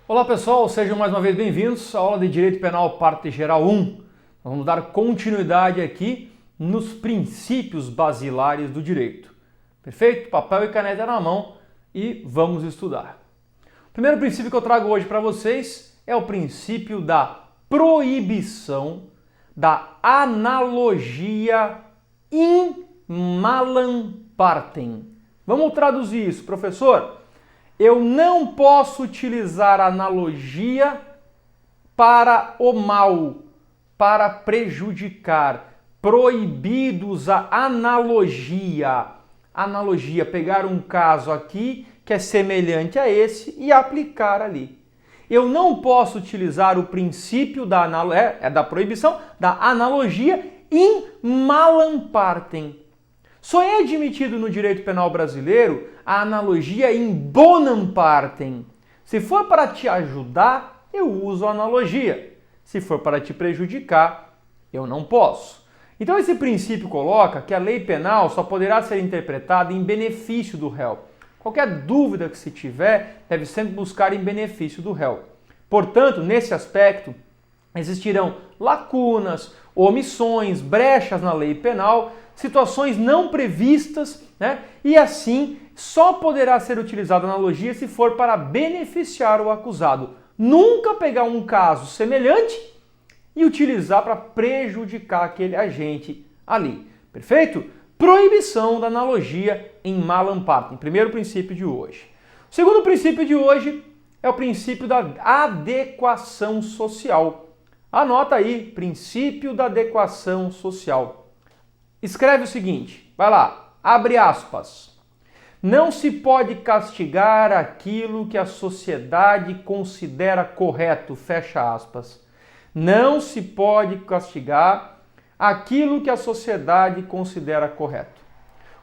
Olá pessoal, sejam mais uma vez bem-vindos à aula de Direito Penal Parte Geral 1. Nós vamos dar continuidade aqui nos princípios basilares do direito. Perfeito? Papel e caneta na mão e vamos estudar. O primeiro princípio que eu trago hoje para vocês é o princípio da proibição da analogia in malam partem. Vamos traduzir isso, professor? Eu não posso utilizar analogia para o mal, para prejudicar. Proibidos a analogia. Analogia, pegar um caso aqui que é semelhante a esse e aplicar ali. Eu não posso utilizar o princípio da proibição da analogia in malam partem. Só é admitido no direito penal brasileiro a analogia in bonam partem. Se for para te ajudar, eu uso a analogia. Se for para te prejudicar, eu não posso. Então esse princípio coloca que a lei penal só poderá ser interpretada em benefício do réu. Qualquer dúvida que se tiver, deve sempre buscar em benefício do réu. Portanto, nesse aspecto, existirão lacunas, omissões, brechas na lei penal, situações não previstas, e assim só poderá ser utilizada a analogia se for para beneficiar o acusado. Nunca pegar um caso semelhante e utilizar para prejudicar aquele agente ali. Perfeito? Proibição da analogia em malam partem. Primeiro princípio de hoje. O segundo princípio de hoje é o princípio da adequação social. Anota aí, princípio da adequação social. Escreve o seguinte, vai lá, abre aspas. Não se pode castigar aquilo que a sociedade considera correto, fecha aspas. Não se pode castigar aquilo que a sociedade considera correto.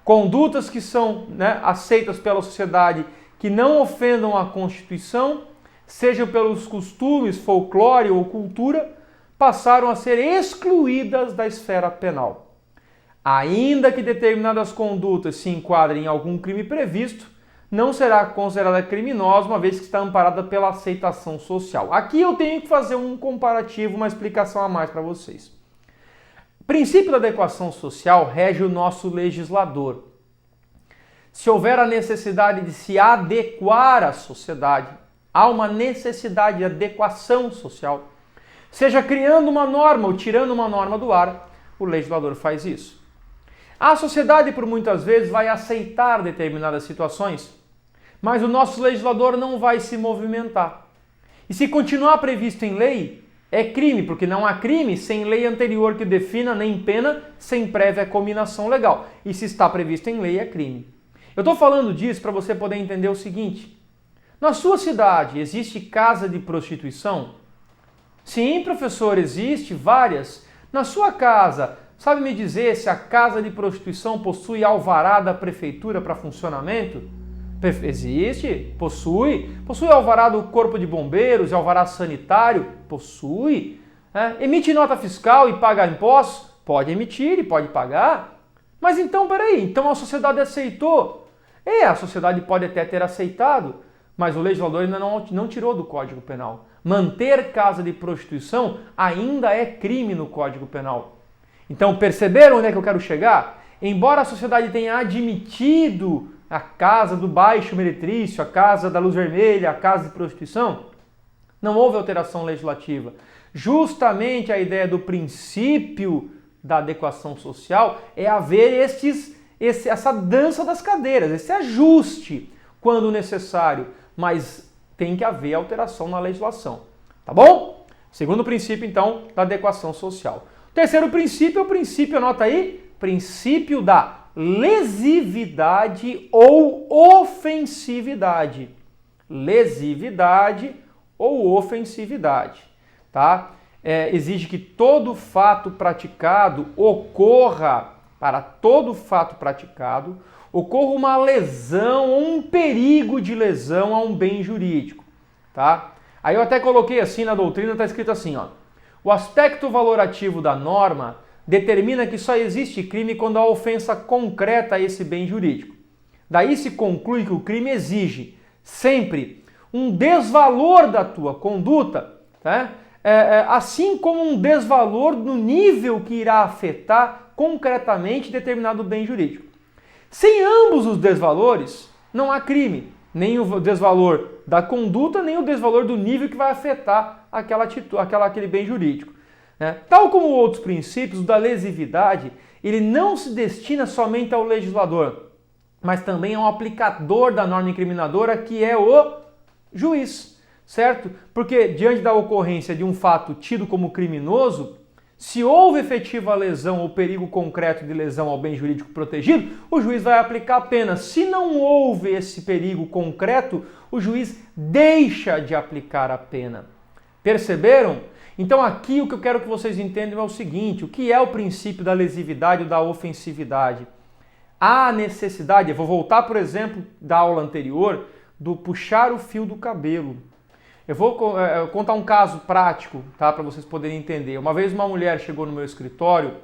Condutas que são aceitas pela sociedade que não ofendam a Constituição, sejam pelos costumes, folclore ou cultura, passaram a ser excluídas da esfera penal. Ainda que determinadas condutas se enquadrem em algum crime previsto, não será considerada criminosa, uma vez que está amparada pela aceitação social. Aqui eu tenho que fazer um comparativo, uma explicação a mais para vocês. O princípio da adequação social rege o nosso legislador. Se houver a necessidade de se adequar à sociedade, há uma necessidade de adequação social. Seja criando uma norma ou tirando uma norma do ar, o legislador faz isso. A sociedade, por muitas vezes, vai aceitar determinadas situações, mas o nosso legislador não vai se movimentar. E se continuar previsto em lei, é crime, porque não há crime sem lei anterior que defina, nem pena sem prévia cominação legal. E se está previsto em lei, é crime. Eu estou falando disso para você poder entender o seguinte. Na sua cidade, existe casa de prostituição? Sim, professor, existe várias. Na sua casa, sabe me dizer se a casa de prostituição possui alvará da prefeitura para funcionamento? Existe, possui. Possui alvará do corpo de bombeiros, alvará sanitário? Possui. Emite nota fiscal e paga impostos? Pode emitir e pode pagar. Mas então, peraí, então a sociedade aceitou? A sociedade pode até ter aceitado, mas o legislador ainda não tirou do Código Penal. Manter casa de prostituição ainda é crime no Código Penal. Então, perceberam onde é que eu quero chegar? Embora a sociedade tenha admitido a casa do baixo meretrício, a casa da luz vermelha, a casa de prostituição, não houve alteração legislativa. Justamente a ideia do princípio da adequação social é haver essa dança das cadeiras, esse ajuste quando necessário, mas tem que haver alteração na legislação. Tá bom? Segundo princípio, então, da adequação social. Terceiro princípio é o princípio, anota aí, princípio da lesividade ou ofensividade. Lesividade ou ofensividade, tá? Exige que todo fato praticado ocorra uma lesão ou um perigo de lesão a um bem jurídico, tá? Aí eu até coloquei assim na doutrina, está escrito assim, ó. O aspecto valorativo da norma determina que só existe crime quando há ofensa concreta a esse bem jurídico. Daí se conclui que o crime exige sempre um desvalor da tua conduta, tá? Assim como um desvalor no nível que irá afetar concretamente determinado bem jurídico. Sem ambos os desvalores, não há crime, nem o desvalor da conduta, nem o desvalor do nível que vai afetar aquele bem jurídico. Né? Tal como outros princípios, o da lesividade, ele não se destina somente ao legislador, mas também ao aplicador da norma incriminadora, que é o juiz, certo? Porque diante da ocorrência de um fato tido como criminoso, se houve efetiva lesão ou perigo concreto de lesão ao bem jurídico protegido, o juiz vai aplicar a pena. Se não houve esse perigo concreto, o juiz deixa de aplicar a pena. Perceberam? Então aqui o que eu quero que vocês entendam é o seguinte, o que é o princípio da lesividade ou da ofensividade? Há necessidade, eu vou voltar, por exemplo, da aula anterior, do puxar o fio do cabelo. Eu vou contar um caso prático, tá, para vocês poderem entender. Uma vez uma mulher chegou no meu escritório,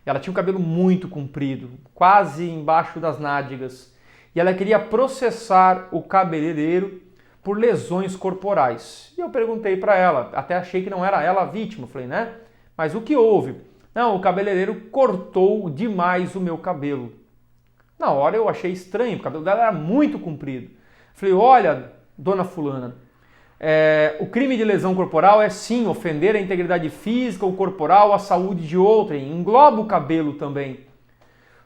ela tinha o cabelo muito comprido, quase embaixo das nádegas, e ela queria processar o cabeleireiro por lesões corporais. E eu perguntei para ela, até achei que não era ela a vítima, falei, né? Mas o que houve? Não, o cabeleireiro cortou demais o meu cabelo. Na hora eu achei estranho, o cabelo dela era muito comprido. Falei, olha, dona fulana, o crime de lesão corporal é sim ofender a integridade física ou corporal, a saúde de outrem, engloba o cabelo também.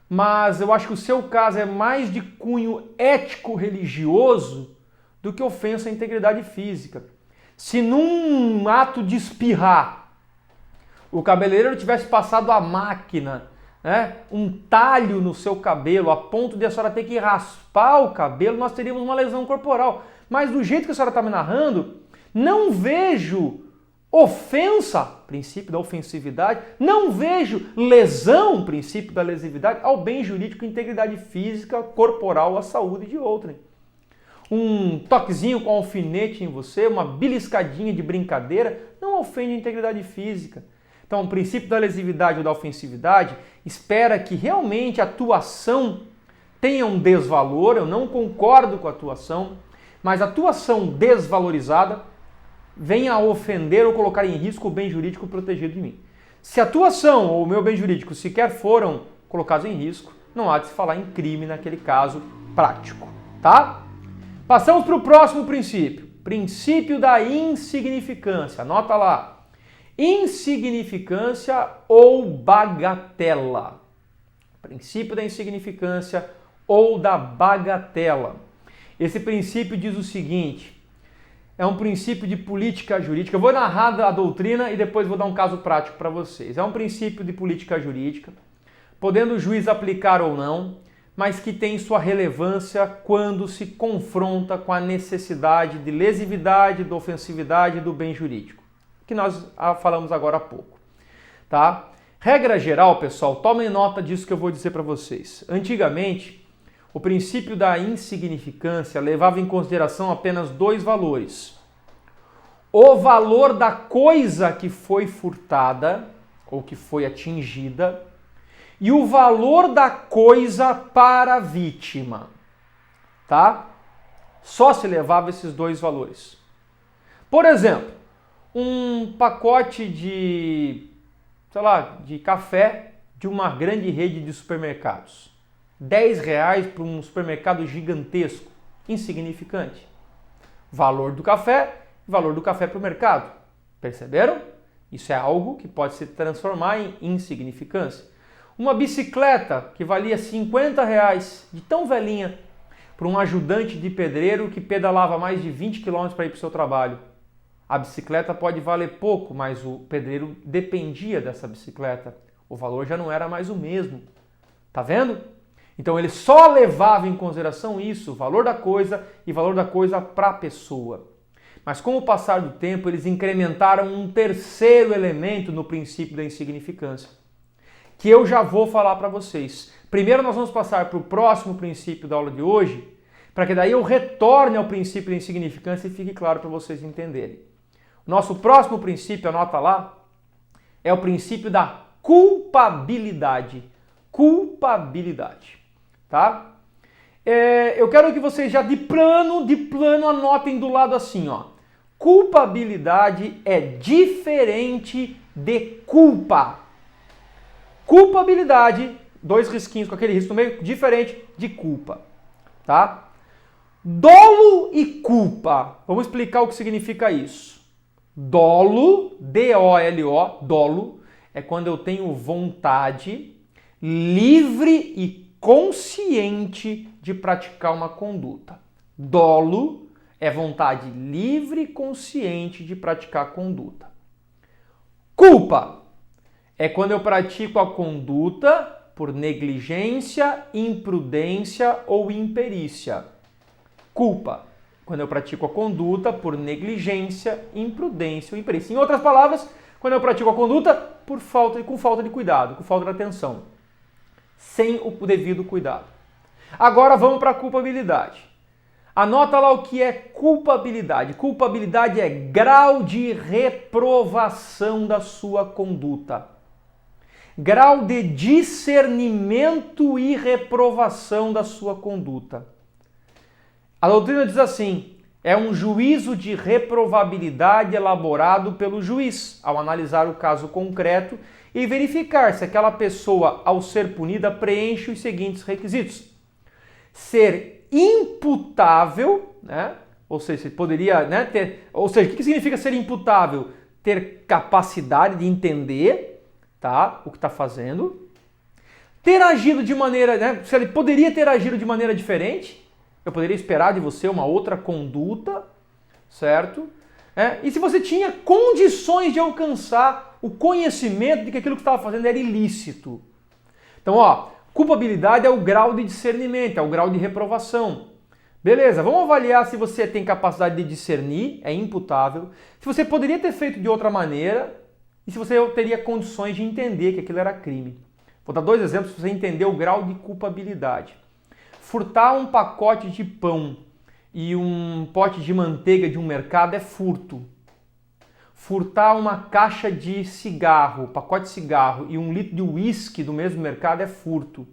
Mas eu acho que o seu caso é mais de cunho ético-religioso do que ofensa à integridade física. Se num ato de espirrar, o cabeleireiro tivesse passado a máquina, né, um talho no seu cabelo, a ponto de a senhora ter que raspar o cabelo, nós teríamos uma lesão corporal. Mas do jeito que a senhora está me narrando, não vejo ofensa, princípio da ofensividade, não vejo lesão, princípio da lesividade, ao bem jurídico, integridade física, corporal, à saúde de outrem. Um toquezinho com alfinete em você, uma beliscadinha de brincadeira, não ofende a integridade física. Então, o princípio da lesividade ou da ofensividade espera que realmente a atuação tenha um desvalor, eu não concordo com a atuação, mas a atuação desvalorizada venha a ofender ou colocar em risco o bem jurídico protegido de mim. Se a atuação ou o meu bem jurídico sequer foram colocados em risco, não há de se falar em crime naquele caso prático, tá? Passamos para o próximo princípio, princípio da insignificância, anota lá. Insignificância ou bagatela. Princípio da insignificância ou da bagatela. Esse princípio diz o seguinte, é um princípio de política jurídica. Eu vou narrar a doutrina e depois vou dar um caso prático para vocês. É um princípio de política jurídica, podendo o juiz aplicar ou não, mas que tem sua relevância quando se confronta com a necessidade de lesividade, de ofensividade do bem jurídico, que nós falamos agora há pouco, tá? Regra geral, pessoal, tomem nota disso que eu vou dizer para vocês. Antigamente, o princípio da insignificância levava em consideração apenas dois valores. O valor da coisa que foi furtada, ou que foi atingida, e o valor da coisa para a vítima, tá? Só se levava esses dois valores. Por exemplo, um pacote de café de uma grande rede de supermercados. R$10 para um supermercado gigantesco, insignificante. Valor do café para o mercado. Perceberam? Isso é algo que pode se transformar em insignificância. Uma bicicleta que valia R$50, de tão velhinha, para um ajudante de pedreiro que pedalava mais de 20 km para ir para o seu trabalho. A bicicleta pode valer pouco, mas o pedreiro dependia dessa bicicleta. O valor já não era mais o mesmo. Tá vendo? Então ele só levava em consideração isso, o valor da coisa e valor da coisa para a pessoa. Mas com o passar do tempo, eles incrementaram um terceiro elemento no princípio da insignificância, que eu já vou falar para vocês. Primeiro nós vamos passar para o próximo princípio da aula de hoje, para que daí eu retorne ao princípio da insignificância e fique claro para vocês entenderem. Nosso próximo princípio, anota lá, é o princípio da culpabilidade. Culpabilidade, tá? Eu quero que vocês já de plano anotem do lado assim, ó. Culpabilidade é diferente de culpa. Culpabilidade, 2 risquinhos com aquele risco no meio, diferente de culpa, tá? Dolo e culpa. Vamos explicar o que significa isso. Dolo, D-O-L-O, dolo, é quando eu tenho vontade livre e consciente de praticar uma conduta. Dolo é vontade livre e consciente de praticar a conduta. Culpa é quando eu pratico a conduta por negligência, imprudência ou imperícia. Culpa, quando eu pratico a conduta por negligência, imprudência ou imperícia. Em outras palavras, quando eu pratico a conduta com falta de cuidado, com falta de atenção, sem o devido cuidado. Agora vamos para a culpabilidade. Anota lá o que é culpabilidade. Culpabilidade é grau de reprovação da sua conduta. Grau de discernimento e reprovação da sua conduta. A doutrina diz assim: é um juízo de reprovabilidade elaborado pelo juiz, ao analisar o caso concreto e verificar se aquela pessoa, ao ser punida, preenche os seguintes requisitos. Ser imputável, né? Ou seja, poderia, né, ter. Ou seja, o que significa ser imputável? Ter capacidade de entender, tá, o que está fazendo. Ter agido de maneira, né? Se ele poderia ter agido de maneira diferente. Eu poderia esperar de você uma outra conduta, certo? E se você tinha condições de alcançar o conhecimento de que aquilo que estava fazendo era ilícito. Então, ó, culpabilidade é o grau de discernimento, é o grau de reprovação. Beleza, vamos avaliar se você tem capacidade de discernir, é imputável, se você poderia ter feito de outra maneira e se você teria condições de entender que aquilo era crime. Vou dar 2 exemplos para você entender o grau de culpabilidade. Furtar um pacote de pão e um pote de manteiga de um mercado é furto. Furtar uma caixa de cigarro, pacote de cigarro e 1 litro de uísque do mesmo mercado é furto.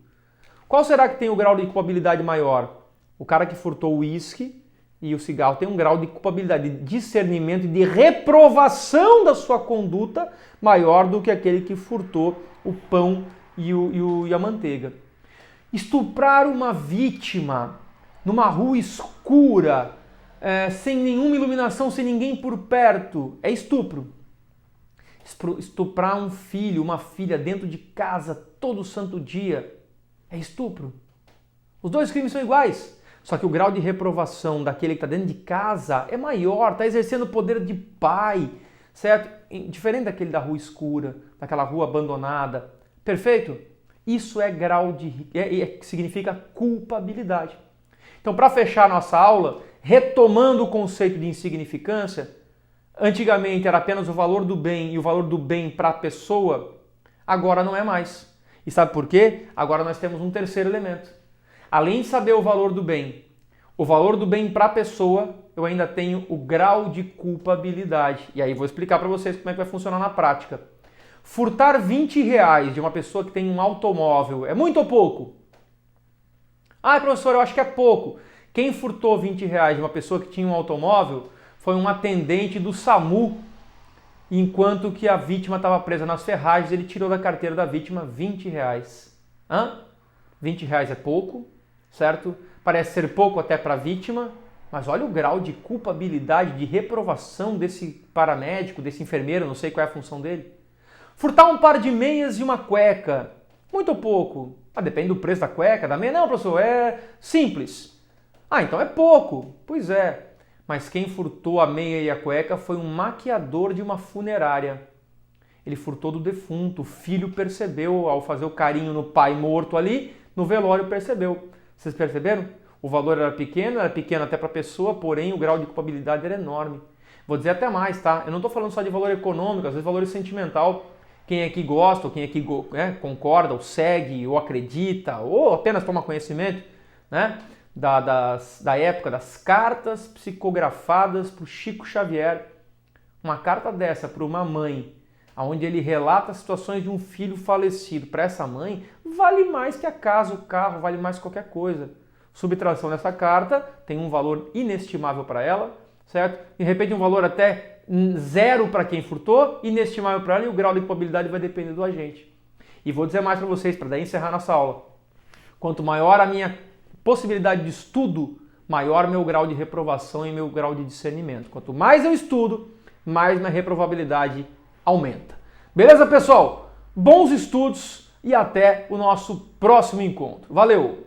Qual será que tem o grau de culpabilidade maior? O cara que furtou o uísque e o cigarro tem um grau de culpabilidade, de discernimento e de reprovação da sua conduta maior do que aquele que furtou o pão e a manteiga. Estuprar uma vítima numa rua escura, sem nenhuma iluminação, sem ninguém por perto, é estupro. Estuprar um filho, uma filha dentro de casa todo santo dia, é estupro. Os 2 crimes são iguais, só que o grau de reprovação daquele que está dentro de casa é maior, está exercendo o poder de pai, certo? Diferente daquele da rua escura, daquela rua abandonada. Perfeito? Isso é grau de... significa culpabilidade. Então, para fechar nossa aula, retomando o conceito de insignificância, antigamente era apenas o valor do bem e o valor do bem para a pessoa, agora não é mais. E sabe por quê? Agora nós temos um terceiro elemento. Além de saber o valor do bem para a pessoa, eu ainda tenho o grau de culpabilidade. E aí vou explicar para vocês como é que vai funcionar na prática. Furtar R$20 de uma pessoa que tem um automóvel é muito ou pouco? Ah, professor, eu acho que é pouco. Quem furtou R$20 de uma pessoa que tinha um automóvel foi um atendente do SAMU, enquanto que a vítima estava presa nas ferragens, ele tirou da carteira da vítima R$20. R$20 é pouco, certo? Parece ser pouco até para a vítima, mas olha o grau de culpabilidade, de reprovação desse paramédico, desse enfermeiro, não sei qual é a função dele. Furtar um par de meias e uma cueca, muito ou pouco? Depende do preço da cueca, da meia. Não, professor, é simples. Então é pouco. Pois é, mas quem furtou a meia e a cueca foi um maquiador de uma funerária. Ele furtou do defunto, o filho percebeu, ao fazer o carinho no pai morto ali, no velório percebeu. Vocês perceberam? O valor era pequeno até para a pessoa, porém o grau de culpabilidade era enorme. Vou dizer até mais, tá? Eu não estou falando só de valor econômico, às vezes valor sentimental. Quem aqui gosta, ou quem aqui concorda, ou segue, ou acredita, ou apenas toma conhecimento, né, da época das cartas psicografadas por Chico Xavier. Uma carta dessa para uma mãe, onde ele relata situações de um filho falecido, para essa mãe, vale mais que a casa, o carro, vale mais que qualquer coisa. subtração dessa carta, tem um valor inestimável para ela, certo? De repente um valor até 0 para quem furtou, inestimável para ela, e o grau de probabilidade vai depender do agente. E vou dizer mais para vocês, para daí encerrar nossa aula. Quanto maior a minha possibilidade de estudo, maior meu grau de reprovação e meu grau de discernimento. Quanto mais eu estudo, mais minha reprovabilidade aumenta. Beleza, pessoal? Bons estudos e até o nosso próximo encontro. Valeu!